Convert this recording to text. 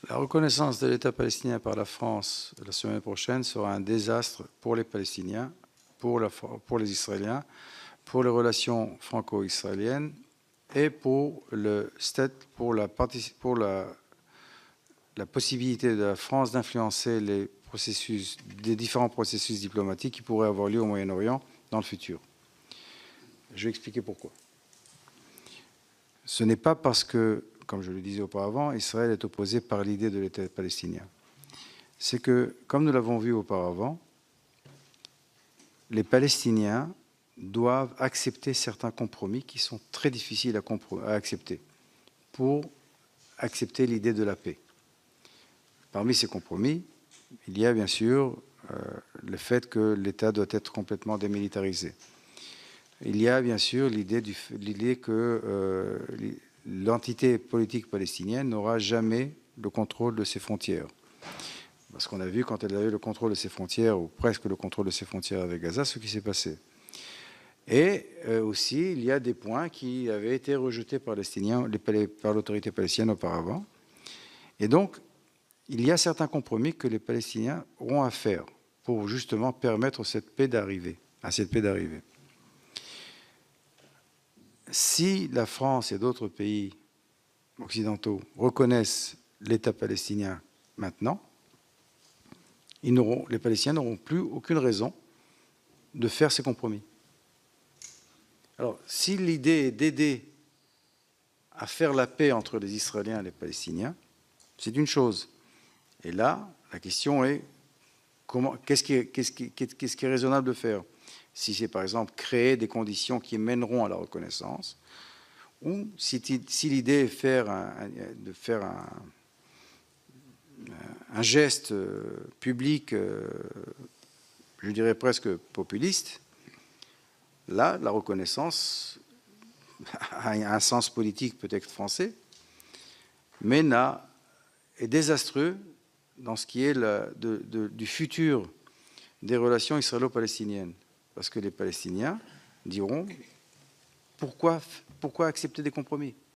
La reconnaissance de l'État palestinien par la France la semaine prochaine sera un désastre pour les Palestiniens, pour les Israéliens, pour les relations franco-israéliennes et pour la possibilité de la France d'influencer des différents processus diplomatiques qui pourraient avoir lieu au Moyen-Orient dans le futur. Je vais expliquer pourquoi. Ce n'est pas parce que, comme je le disais auparavant, Israël est opposé par l'idée de l'État palestinien. C'est que, comme nous l'avons vu auparavant, les Palestiniens doivent accepter certains compromis qui sont très difficiles à accepter pour accepter l'idée de la paix. Parmi ces compromis, il y a bien sûr le fait que l'État doit être complètement démilitarisé. Il y a bien sûr l'idée que l'entité politique palestinienne n'aura jamais le contrôle de ses frontières. Parce qu'on a vu quand elle avait le contrôle de ses frontières, ou presque le contrôle de ses frontières avec Gaza, ce qui s'est passé. Et aussi, il y a des points qui avaient été rejetés par l'autorité palestinienne auparavant. Et donc, il y a certains compromis que les Palestiniens auront à faire pour justement permettre à cette paix d'arriver. Si la France et d'autres pays occidentaux reconnaissent l'État palestinien maintenant, les Palestiniens n'auront plus aucune raison de faire ces compromis. Alors, si l'idée est d'aider à faire la paix entre les Israéliens et les Palestiniens, c'est une chose. Et là, la question est, qu'est-ce qui est raisonnable de faire? Si c'est par exemple créer des conditions qui mèneront à la reconnaissance, ou si l'idée est de faire un geste public, je dirais presque populiste, là, la reconnaissance a un sens politique peut-être français, mais est désastreux dans ce qui est du futur des relations israélo-palestiniennes. Parce que les Palestiniens diront pourquoi accepter des compromis?